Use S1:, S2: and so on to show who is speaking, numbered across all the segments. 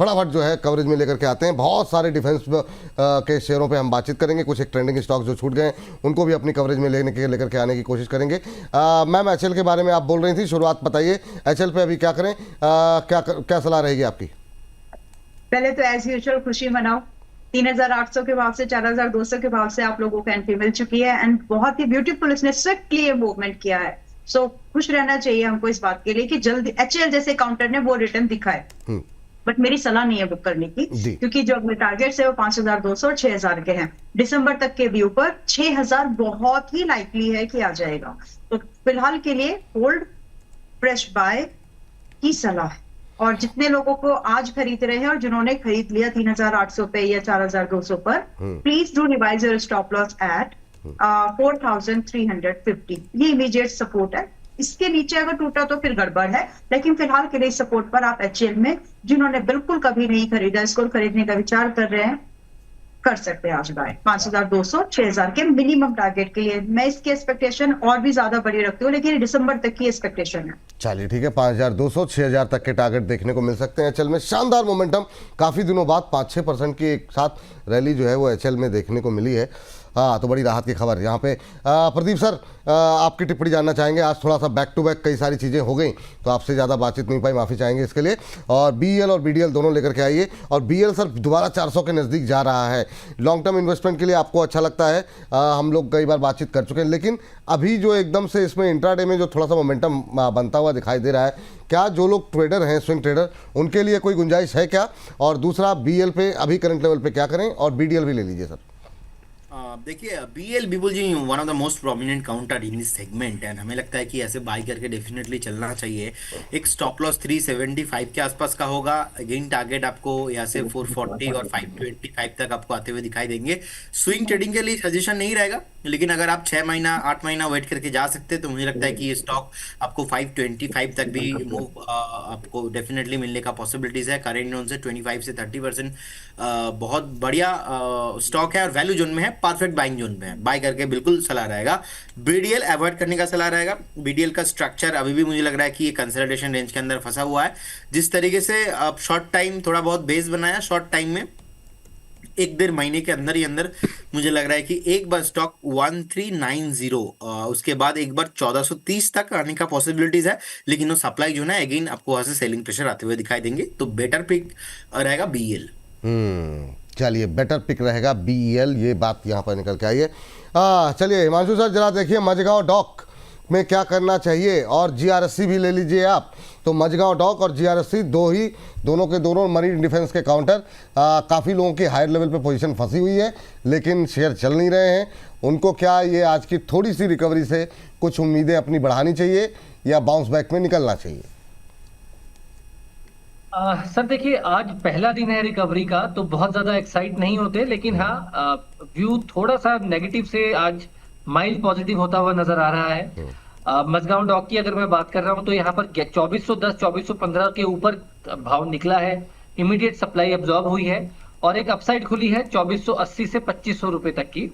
S1: फटाफट जो है कवरेज में लेकर के आते हैं। बहुत सारे डिफेंस के शेयरों पे हम बातचीत करेंगे, कुछ एक ट्रेंडिंग स्टॉक जो छूट गए उनको भी अपनी कवरेज में लेकर के आने की कोशिश करेंगे। मैम, एचएल के बारे में आप बोल रही थी, शुरुआत बताइए, एचएल पे अभी क्या करें, क्या सलाह रहेगी आपकी?
S2: पहले तो एज यूजुअल खुशी मनाओ, 3800 के भाव से 4200 के भाव से आप लोगों को एंट्री मिल चुकी है एंड बहुत ही ब्यूटीफुल इसने स्ट्रिक्टली ये मूवमेंट किया है। सो खुश रहना चाहिए हमको इस बात के लिए कि जल्दी एचएल जैसे काउंटर ने वो रिटर्न दिखाए। बट मेरी सलाह नहीं है बुक करने की, क्योंकि जो अपने टारगेट्स है वो 5200 और 6000 के हैं। दिसंबर तक के व्यू पर 6000 बहुत ही लाइकली है कि आ जाएगा। तो फिलहाल के लिए होल्ड, फ्रेश बाय की सलाह है। और जितने लोगों को आज खरीद रहे हैं और जिन्होंने खरीद लिया 3800 पे या 4200 पर, please do revise your stop loss at 4350। ये इमीडिएट सपोर्ट है। इसके नीचे अगर टूटा तो फिर गड़बड़ है, लेकिन फिलहाल के लिए सपोर्ट पर आप एचएल में जिन्होंने बिल्कुल कभी नहीं खरीदा, इसको खरीदने का विचार कर रहे हैं, कर सकते हैं आज बाय 5200 6000 के मिनिमम टारगेट के लिए। मैं इसकी एक्सपेक्टेशन और भी ज्यादा बड़ी रखती हूँ, लेकिन दिसंबर तक की एक्सपेक्टेशन है।
S1: चलिए ठीक है, 5200 6000 तक के टारगेट देखने को मिल सकते हैं एचएल में। शानदार मोमेंटम, काफ़ी दिनों बाद 5-6% की एक साथ रैली जो है वो एचएल में देखने को मिली है। हाँ, तो बड़ी राहत की खबर यहाँ पे। प्रदीप सर, आपकी टिप्पणी जानना चाहेंगे। आज थोड़ा सा बैक टू बैक कई सारी चीज़ें हो गई तो आपसे ज़्यादा बातचीत नहीं पाई, माफ़ी चाहेंगे इसके लिए। और बीईएल और बीडीएल दोनों लेकर के आइए। और बीईएल सर दोबारा 400 के नज़दीक जा रहा है। लॉन्ग टर्म इन्वेस्टमेंट के लिए आपको अच्छा लगता है, हम लोग कई बार बातचीत कर चुके हैं, लेकिन अभी जो एकदम से इसमें इंट्राडे में जो थोड़ा सा मोमेंटम बनता हुआ दिखाई दे रहा है, क्या जो लोग ट्रेडर हैं, स्विंग ट्रेडर, उनके लिए कोई गुंजाइश है क्या? और दूसरा, बीईएल पे अभी करंट लेवल पे क्या करें, और बीडीएल भी ले लीजिए सर।
S3: देखिए, BL Bipul ji one of the most prominent counter in this segment and हमें लगता है कि ऐसे बाई करके डेफिनेटली चलना चाहिए। एक स्टॉप लॉस 375 के आसपास का होगा। अगेन टारगेट आपको यहाँ से 440 और 525 तक आपको आते हुए दिखाई देंगे। स्विंग ट्रेडिंग के लिए सजेशन नहीं रहेगा, लेकिन अगर आप 6 महीना 8 महीना वेट करके जा सकते हैं तो मुझे लगता है कि ये स्टॉक आपको 525 तक भी मूव आपको डेफिनेटली मिलने का पॉसिबिलिटीज है। करेंट जोन से 25 से 30% बहुत बढ़िया स्टॉक है और वैल्यू जोन में है, परफेक्ट बाइंग जोन में है। बाय करके बिल्कुल सलाह रहेगा। बीडीएल अवॉइड करने का सलाह रहेगा। बीडीएल का स्ट्रक्चर अभी भी मुझे लग रहा है कि ये कंसोलिडेशन रेंज के अंदर फंसा हुआ है। जिस तरीके से अब शॉर्ट टाइम थोड़ा बहुत बेस बनाया, शॉर्ट टाइम में 1-1.5 महीने के अंदर ही अंदर मुझे लग रहा है कि एक बार स्टॉक 1390 उसके बाद एक बार 1430 तक आने का पॉसिबिलिटीज है, लेकिन वो सप्लाई जो है अगेन आपको वहां से सेलिंग प्रेशर आते हुए दिखाई देंगे। तो बेटर पिक रहेगा बीईएल।
S1: चलिए, बेटर पिक रहेगा बीईएल, ये बात यहाँ पर निकल के आई है। चलिए हिमांशु सर, जरा देखिए मझगांव डॉक में क्या करना चाहिए, और जीआरएससी भी ले लीजिए आप। तो मझगांव डॉक और जीआरएससी दोनों के दोनों मरीन डिफेंस के काउंटर। काफ़ी लोगों की हायर लेवल पे पोजीशन फंसी हुई है, लेकिन शेयर चल नहीं रहे हैं। उनको क्या ये आज की थोड़ी सी रिकवरी से कुछ उम्मीदें अपनी बढ़ानी चाहिए या बाउंस बैक में निकलना चाहिए?
S4: सर देखिए, आज पहला दिन है रिकवरी का, तो बहुत ज्यादा एक्साइट नहीं होते, लेकिन हाँ व्यू थोड़ा सा नेगेटिव से आज माइल्ड पॉजिटिव होता हुआ नजर आ रहा है। मझगांव डॉक की अगर मैं बात कर रहा हूँ तो यहाँ पर 2410 2415 के ऊपर भाव निकला है, इमीडिएट सप्लाई अब्जॉर्ब हुई है और एक अपसाइड खुली है 2480 से 2500 रुपए तक की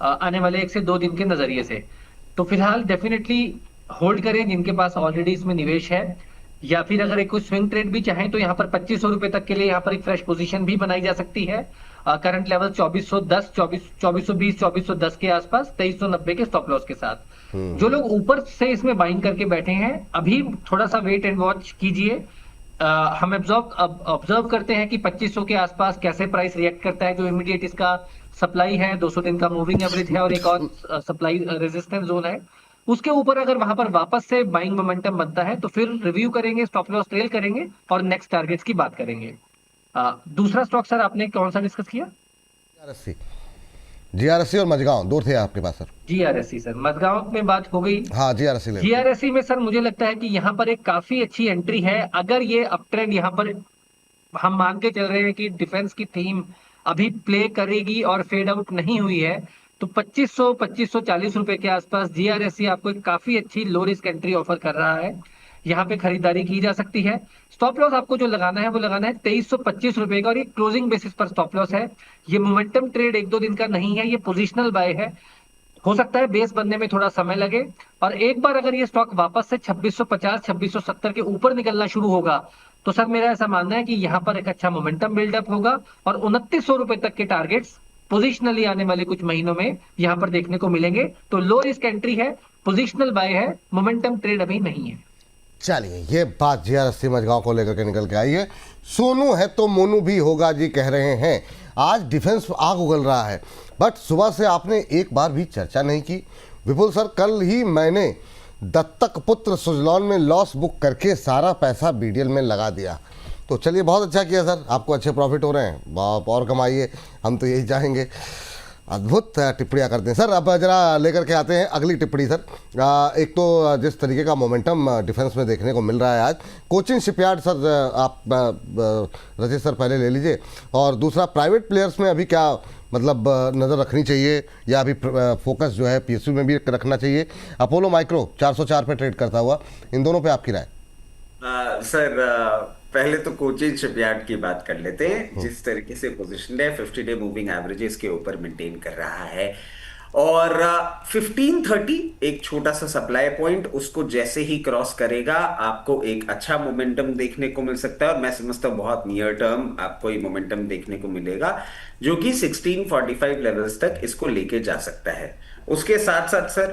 S4: आने वाले 1 से 2 दिन के नजरिए से। तो फिलहाल डेफिनेटली होल्ड करें जिनके पास ऑलरेडी इसमें निवेश है, या फिर अगर एक कोई स्विंग ट्रेड भी चाहें तो यहाँ पर 2500 रुपए तक के लिए यहाँ पर एक फ्रेश पोजीशन भी बनाई जा सकती है। करंट लेवल 2410 2420 2410 के आसपास 2390 के स्टॉप लॉस के साथ। जो लोग ऊपर से इसमें बाइंग करके बैठे हैं, अभी थोड़ा सा वेट एंड वॉच कीजिए। हम ऑब्जर्व करते हैं कि 2500 के आसपास कैसे प्राइस रिएक्ट करता है। जो इमीडिएट इसका सप्लाई है 200 दिन का मूविंग एवरेज है और एक और सप्लाई रेजिस्टेंस जोन है, उसके ऊपर अगर वहां पर वापस से बाइंग मोमेंटम बनता है तो फिर रिव्यू करेंगे, स्टॉप लॉस ट्रेल करेंगे और नेक्स्ट टारगेट्स की बात करेंगे। दूसरा स्टॉक सर आपने कौन सा डिस्कस किया?
S1: जीआरएससी और मझगांव दो थे आपके पास सर।
S4: जीआरएससी सर, मझगांव में बात हो गई।
S1: हाँ, जीआरएससी
S4: में सर मुझे लगता है कि यहाँ पर एक काफी अच्छी एंट्री है। अगर ये अप ट्रेंड यहाँ पर हम मान के चल रहे हैं कि डिफेंस की थीम अभी प्ले करेगी और फेड आउट नहीं हुई है, तो 2540 रुपए के आसपास जीआरएससी आपको एक काफी अच्छी लो रिस्क एंट्री ऑफर कर रहा है। यहाँ पे खरीदारी की जा सकती है। स्टॉप लॉस आपको जो लगाना है वो लगाना है 2325 रुपए का और ये क्लोजिंग बेसिस पर स्टॉप लॉस है। ये मोमेंटम ट्रेड 1-2 दिन का नहीं है, ये पोजिशनल बाय है। हो सकता है बेस बनने में थोड़ा समय लगे और एक बार अगर ये स्टॉक वापस से 2650 2670 के ऊपर निकलना शुरू होगा तो सर मेरा ऐसा मानना है कि यहाँ पर एक अच्छा मोमेंटम बिल्डअप होगा और 2900 रुपए तक के टारगेट्स पोजिशनली आने वाले कुछ महीनों में यहाँ पर देखने को मिलेंगे। तो लो रिस्क एंट्री है, पोजिशनल बाय है, मोमेंटम ट्रेड अभी नहीं है।
S1: चलिए, ये बात GR80 मझगांव को लेकर के निकल के आई है। सोनू है तो मोनू भी होगा जी कह रहे हैं। आज डिफेंस आग उगल रहा है, बट सुबह से आपने एक बार भी चर्चा नहीं की। विपुल सर, कल ही मैंने दत्तक पुत्र सुजलॉन में लॉस बुक करके सारा पैसा BDL में लगा दिया। तो चलिए, बहुत अच्छा किया सर, आपको अच्छे प्रॉफिट हो रहे हैं, आप और कमाइए, हम तो यही चाहेंगे। अद्भुत टिप्पणियाँ करते हैं सर। अब जरा लेकर के आते हैं अगली टिप्पणी सर। एक तो जिस तरीके का मोमेंटम डिफेंस में देखने को मिल रहा है आज, कोचिन शिपयार्ड सर, आप रजत सर पहले ले लीजिए, और दूसरा प्राइवेट प्लेयर्स में अभी क्या मतलब नज़र रखनी चाहिए, या अभी फोकस जो है PSU में भी रखना चाहिए। अपोलो माइक्रो 404 पे ट्रेड करता हुआ, इन दोनों पे आपकी राय?
S5: सर पहले तो कोचिन शिपयार्ड की बात कर लेते हैं। जिस तरीके से पोजीशन है 50 डे मूविंग एवरेजेस के ऊपर मेंटेन कर रहा है, और 1530 एक छोटा सा सप्लाई पॉइंट, उसको जैसे ही क्रॉस करेगा आपको एक अच्छा मोमेंटम देखने को मिल सकता है, और मैं समझता हूं बहुत नियर टर्म आपको ये मोमेंटम देखने को मिलेगा जो कि 1645 लेवल्स तक इसको लेके जा सकता है। उसके साथ साथ सर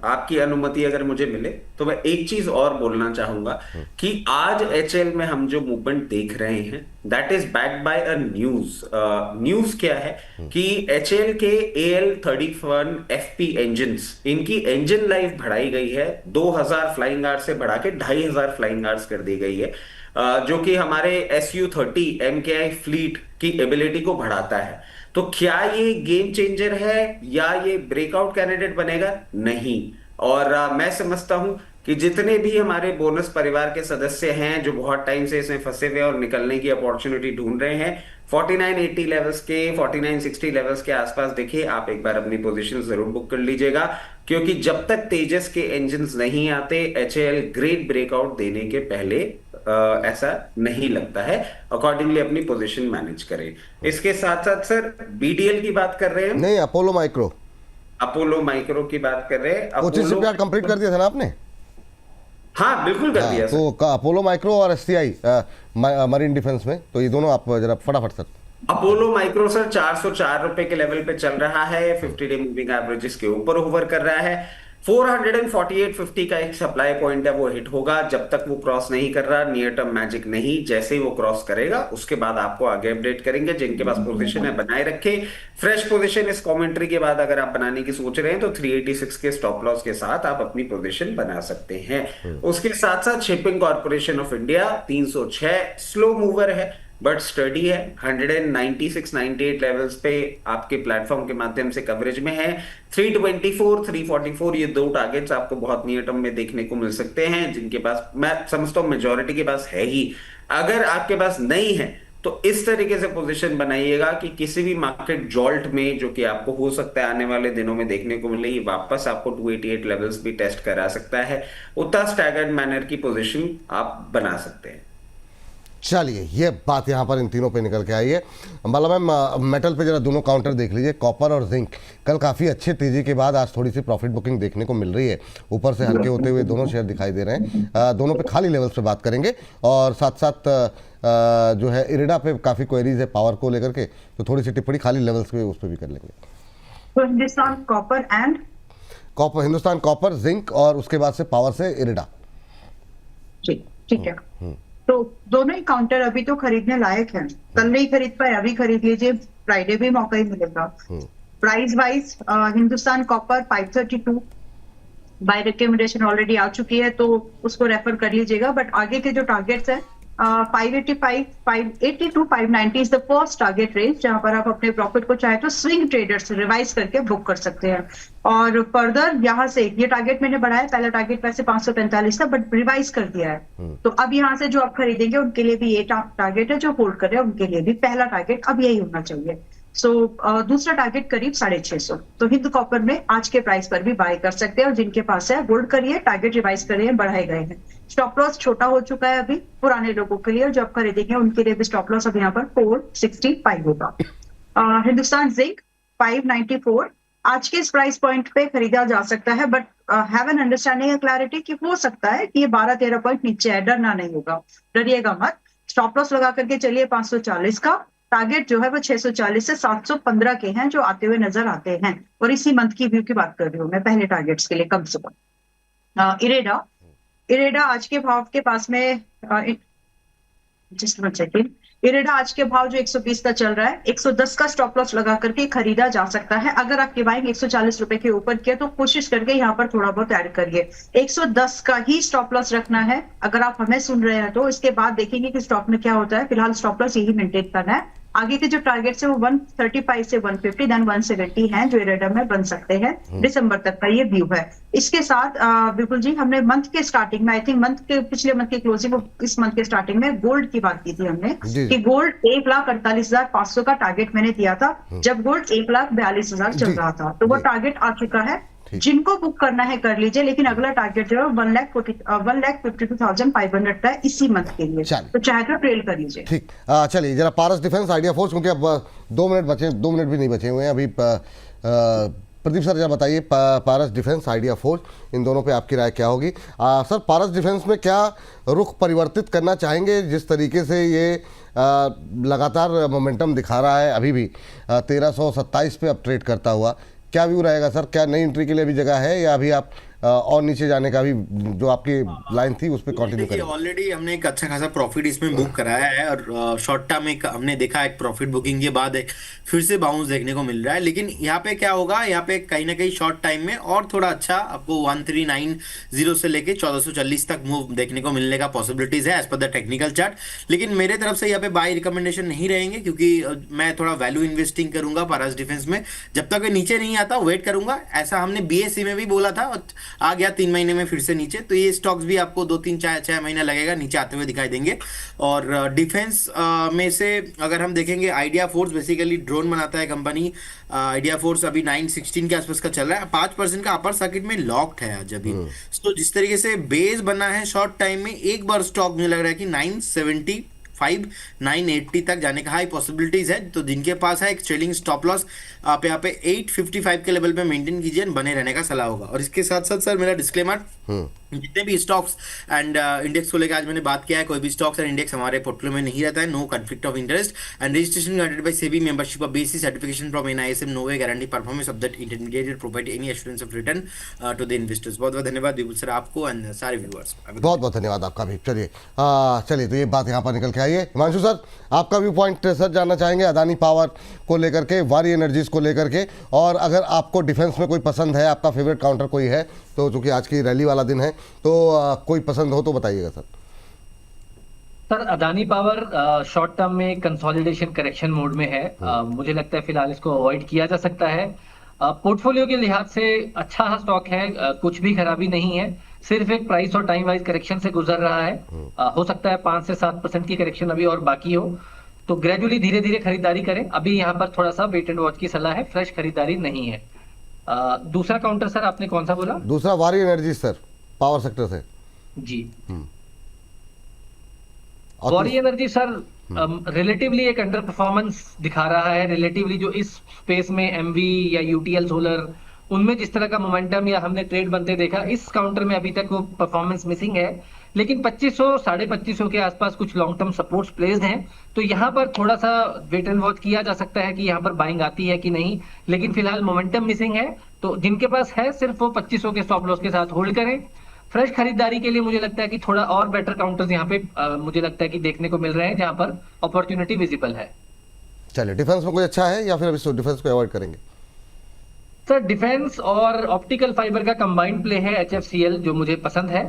S5: आपकी अनुमति अगर मुझे मिले तो मैं एक चीज और बोलना चाहूंगा कि आज HL में हम जो मूवमेंट देख रहे हैं that is backed by a news क्या है कि HL के AL31 FP इंजन्स, इनकी इंजन लाइफ बढ़ाई गई है, 2000 फ्लाइंग आवर्स से बढ़ा के 2500 फ्लाइंग आवर्स कर दी गई है, जो कि हमारे SU-30 MKI फ्लीट की एबिलिटी को बढ़ाता है। तो क्या ये गेम चेंजर है या ये ब्रेकआउट कैंडिडेट बनेगा? नहीं। और मैं समझता हूं कि जितने भी हमारे बोनस परिवार के सदस्य हैं जो बहुत टाइम से इसमें फंसे हुए और निकलने की अपॉर्चुनिटी ढूंढ रहे हैं, 4980 लेवल्स के 4960 लेवल्स के आसपास देखिए, आप एक बार अपनी पोजीशन जरूर बुक कर लीजिएगा, क्योंकि जब तक तेजस के इंजन्स नहीं आते HAL ग्रेट ब्रेकआउट देने के पहले ऐसा नहीं लगता है। अकॉर्डिंगली अपनी पोजीशन मैनेज करें। इसके साथ साथ सर BDL की बात कर रहे हैं?
S1: नहीं, अपोलो माइक्रो
S5: की बात कर रहे हैं।
S1: कोचिन शिपयार्ड कंप्लीट कर दिया था ना आपने?
S5: हाँ बिल्कुल कर दिया।
S1: तो अपोलो माइक्रो और SCI मरीन डिफेंस में, तो ये दोनों आप जरा फटाफट सर।
S5: अपोलो माइक्रो सर 404 रुपए के लेवल पे चल रहा है, 50 डे मूविंग एवरेजेस के ऊपर होवर कर रहा है। 448.50 का एक सप्लाई पॉइंट है, वो हिट होगा। जब तक वो क्रॉस नहीं कर रहा, नियर टर्म मैजिक नहीं, जैसे ही वो क्रॉस करेगा उसके बाद आपको आगे अपडेट करेंगे। जिनके पास पोजीशन है बनाए रखे। फ्रेश पोजीशन इस कमेंट्री के बाद अगर आप बनाने की सोच रहे हैं तो 386 के स्टॉप लॉस के साथ आप अपनी पोजीशन बना सकते हैं। उसके साथ साथ shipping corporation of India 306 slow mover है बट स्टडी है, 196-98 लेवल्स पे आपके प्लेटफॉर्म के माध्यम से कवरेज में है। 324 344 ये दो टारगेट्स आपको बहुत नियर टर्म में देखने को मिल सकते हैं, जिनके पास मैं समझता हूं मेजॉरिटी के पास है ही। अगर आपके पास नहीं है तो इस तरीके से पोजीशन बनाइएगा कि किसी भी मार्केट जॉल्ट में, जो कि आपको हो सकता है आने वाले दिनों में देखने को मिले, वापस आपको 288 लेवल्स भी टेस्ट करा सकता है। उतना स्टैगर्ड मैनर की पोजीशन आप बना सकते हैं।
S1: चलिए, ये बात यहाँ पर इन तीनों पे निकल के आई है। बाला मैम, मेटल पे जरा दोनों काउंटर देख लीजिए, कॉपर और जिंक। कल काफ़ी अच्छी तेज़ी के बाद आज थोड़ी सी प्रॉफिट बुकिंग देखने को मिल रही है, ऊपर से हल्के होते हुए दोनों शेयर दिखाई दे रहे हैं। दोनों पे खाली लेवल्स पे बात करेंगे, और साथ साथ जो है इरिडा पे काफ़ी क्वेरीज है पावर को लेकर के, तो थोड़ी सी टिप्पणी खाली लेवल्स पे उस पर भी कर लेंगे।
S2: तो Hindustan copper and
S1: Hindustan copper, zinc, और उसके बाद से पावर से इरिडा।
S2: ठीक है। तो दोनों ही काउंटर अभी तो खरीदने लायक हैं। कल नहीं खरीद पाए, अभी खरीद लीजिए, फ्राइडे भी मौका ही मिलेगा। Price wise Hindustan Copper 532 buy recommendation already आ चुकी है, तो उसको रेफर कर लीजिएगा। बट आगे के जो टारगेट्स हैं 585, 582, 590 is the first target range, जहां पर आप अपने प्रॉफिट को चाहे तो स्विंग ट्रेडर्स रिवाइज करके बुक कर सकते हैं। और फर्दर यहाँ से ये टारगेट मैंने बढ़ाया, पहला टारगेट वैसे 545 था बट रिवाइज कर दिया है। तो अब यहाँ से जो आप खरीदेंगे उनके लिए भी ये टारगेट है, जो होल्ड कर रहे हैं उनके लिए भी पहला टारगेट अब यही होना चाहिए। दूसरा टारगेट करीब 650। तो हिंद कॉपर में आज के प्राइस पर भी बाय कर सकते हैं, और जिनके पास है होल्ड करिए, टारगेट रिवाइज करिए, बढ़ाए गए हैं। स्टॉप लॉस छोटा हो चुका है अभी पुराने लोगों के लिए, जो आप खरीदेंगे उनके लिए भी स्टॉप लॉस अब यहाँ पर 465 होगा। हिंदुस्तान जिंक 594 आज के इस प्राइस पॉइंट पे खरीदा जा सकता है, but have an understanding clarity कि हो सकता है कि ये 12-13 पॉइंट नीचे है, डरना नहीं होगा, डरिएगा मत। स्टॉप लॉस लगा करके चलिए 540 का, टारगेट जो है वो 640 से 715 के हैं जो आते हुए नजर आते हैं, और इसी मंथ की व्यू की बात कर रही हूँ मैं पहले टारगेट्स के लिए कम से कम। इरेडा आज के भाव के पास में, जस्ट वन सेकेंड, इरेडा आज के भाव जो 120 का चल रहा है, 110 का स्टॉप लॉस लगा करके खरीदा जा सकता है। अगर आपकी बाइंग 140 रुपए के ऊपर किया तो कोशिश करके यहाँ पर थोड़ा बहुत ऐड करिए। 110 का ही स्टॉप लॉस रखना है अगर आप हमें सुन रहे हैं तो। इसके बाद देखेंगे कि स्टॉक में क्या होता है। फिलहाल स्टॉप लॉस यही मेंटेन करना है। आगे के जो टारगेट्स है वो 135 से 150 देन 170 हैं जो इरेडा में बन सकते हैं। दिसंबर तक का ये व्यू है। इसके साथ विपुल जी, हमने मंथ के स्टार्टिंग में, आई थिंक पिछले मंथ की क्लोजिंग, इस मंथ के स्टार्टिंग में गोल्ड की बात की थी हमने कि गोल्ड 1,48,500 का टारगेट मैंने दिया था जब गोल्ड 1,42,000 चल रहा था, तो वो टारगेट आ चुका है। जिनको बुक करना है कर लीजिए, लेकिन अगला टारगेट जो है 1,52,500 का है इसी मंथ के लिए, तो चाहे तो ट्रेल कर लीजिए।
S1: ठीक, चलिए जरा पारस डिफेंस आइडिया फोर्स, क्योंकि अब 2 मिनट बचे, 2 मिनट भी नहीं बचे हुए हैं अभी। प्रदीप सर जरा बताइए, पारस डिफेंस, आइडिया फोर्स, इन दोनों पे आपकी राय क्या होगी? सर पारस डिफेंस में क्या रुख परिवर्तित करना चाहेंगे? जिस तरीके से ये लगातार मोमेंटम दिखा रहा है, अभी भी 1327 पे अब ट्रेड करता हुआ, क्या व्यू रहेगा सर? क्या नई एंट्री के लिए भी जगह है या अभी आप और नीचे जाने का भी जो आपकी लाइन थी उस पर कंटिन्यू करें?
S3: ऑलरेडी हमने एक अच्छा खासा प्रॉफिट इसमें बुक कराया है और शॉर्ट टर्म में हमने देखा एक प्रॉफिट बुकिंग के बाद एक फिर से बाउंस देखने को मिल रहा है। लेकिन यहाँ पे क्या होगा, यहाँ पे कहीं ना कहीं शॉर्ट टाइम में और थोड़ा अच्छा आपको 1390 से लेके 1440 तक मूव देखने को मिलने का पॉसिबिलिटीज है as per the technical chart. लेकिन मेरे तरफ से यहाँ पे बाय रिकमेंडेशन नहीं रहेंगे, क्योंकि मैं थोड़ा वैल्यू इन्वेस्टिंग करूंगा पारस डिफेंस में। जब तक ये नीचे नहीं आता वेट करूंगा। ऐसा हमने बीएससी में भी बोला था, आ गया 3 महीने में फिर से नीचे, तो ये स्टॉक्स भी आपको 2-3-4 महीना लगेगा नीचे आते हुए दिखाई देंगे। और डिफेंस में से अगर हम देखेंगे, आइडिया फोर्स बेसिकली ड्रोन बनाता है कंपनी। आइडिया फोर्स अभी 916 के आसपास का चल रहा है, 5% का अपर सर्किट में लॉक्ड है आज अभी। तो जिस तरीके से बेस बना है शॉर्ट टाइम में, एक बार स्टॉक मुझे लग रहा है कि 980 तक जाने का हाई पॉसिबिलिटीज है। तो जिनके पास है एक ट्रेलिंग स्टॉप लॉस आप यहाँ पे 855 के लेवल पे मेंटेन कीजिए, बने रहने का सलाह होगा। और इसके साथ साथ सर मेरा डिस्क्लेमर, जितने भी स्टॉक्स एंड इंडेक्स को लेकर आज मैंने बात किया है, कोई भी स्टॉक्स एंड इंडेक्स हमारे पोर्टफोलियो में नहीं रहता है। No conflict of interest and registration guided by SEBI, membership of BSE, certification from NISM, no way guarantee performance of that intermediate provide any assurance of return to the investors. बहुत बहुत धन्यवाद Vipul sir आपको and सारे viewers.
S1: बहुत बहुत धन्यवाद आपका भी। चलिए तो ये बात यहाँ पर निकल के आई है। हिमांशु सर, आपका व्यू पॉइंट सर जानना चाहेंगे अदानी पावर को लेकर के, वारी एनर्जीज को लेकर के, और अगर आपको डिफेंस में कोई पसंद है, आपका फेवरेट काउंटर कोई है तो, चूंकि आज की रैली वाला दिन है तो कोई पसंद हो तो बताइएगा sir.
S4: Sir Adani power short term में कंसोलिडेशन करेक्शन मोड में है। मुझे लगता है फिलहाल इसको अवॉइड किया जा सकता है। पोर्टफोलियो के लिहाज से अच्छा स्टॉक है, कुछ भी खराबी नहीं है, सिर्फ एक प्राइस और टाइम वाइज करेक्शन से गुजर रहा है। हो सकता है 5 से 7% की करेक्शन अभी और बाकी हो, तो ग्रेजुअली धीरे धीरे खरीदारी करें। अभी यहाँ पर थोड़ा सा वेट एंड वॉच की सलाह है, फ्रेश खरीदारी नहीं है। दूसरा काउंटर सर आपने कौन सा बोला?
S1: दूसरा वारी एनर्जी सर, पावर सेक्टर से जी।
S4: वारी एनर्जी सर रिलेटिवली एक अंडर परफॉर्मेंस दिखा रहा है। रिलेटिवली जो इस स्पेस में एमवी या यूटीएल सोलर, उनमें जिस तरह का मोमेंटम या हमने ट्रेड बनते देखा, इस काउंटर में अभी तक वो परफॉर्मेंस मिसिंग है। लेकिन 2500 2550 के आसपास कुछ लॉन्ग टर्म सपोर्ट्स प्लेस्ड हैं, तो यहाँ पर थोड़ा सा वेट एंड वॉच किया जा सकता है कि यहाँ पर बाइंग आती है कि नहीं। लेकिन फिलहाल मोमेंटम मिसिंग है, तो जिनके पास है सिर्फ वो 2500 के स्टॉप लॉस के साथ होल्ड करें। फ्रेश खरीदारी के लिए मुझे लगता है कि थोड़ा और बेटर काउंटर्स यहाँ पे मुझे लगता है कि देखने को मिल रहे हैं जहाँ पर अपॉर्चुनिटी विजिबल है।
S1: चलिए, डिफेंस में कोई अच्छा है या फिर अभी डिफेंस को अवॉइड करेंगे?
S4: सर डिफेंस और ऑप्टिकल फाइबर का कंबाइंड प्ले है HFCL, जो मुझे पसंद है।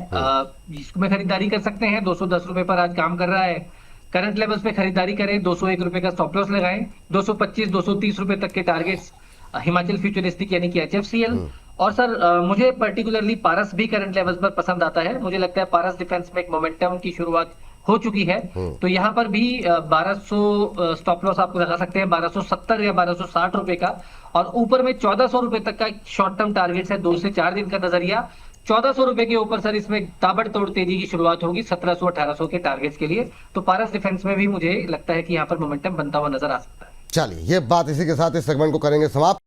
S4: इसमें खरीदारी कर सकते हैं। 210 रुपए पर आज काम कर रहा है। करंट लेवल्स पे खरीदारी करें, 201 रुपए का स्टॉप लॉस लगाएं। 225 230 रुपए तक के टारगेट्स हिमाचल फ्यूचरिस्टिक यानी कि HFCL। और सर मुझे पर्टिकुलरली पारस भी करंट लेवल्स पर पसंद आता है। मुझे लगता है पारस डिफेंस में एक मोमेंटम की शुरुआत हो चुकी है, तो यहाँ पर भी 1200 स्टॉप लॉस आप लगा सकते हैं, 1270 या 1260 रुपए का। और ऊपर में 1400 रुपए तक का शॉर्ट टर्म टारगेट है, 2 से 4 दिन का नजरिया। 1400 रुपए के ऊपर सर इसमें ताबड़तोड़ तेजी की शुरुआत होगी 1700 1800 के टारगेट्स के लिए। तो पारस डिफेंस में भी मुझे लगता है कि यहाँ पर मोमेंटम बनता हुआ नजर आ सकता है।
S1: चलिए, ये बात इसी के साथ इस सेगमेंट को करेंगे समाप्त।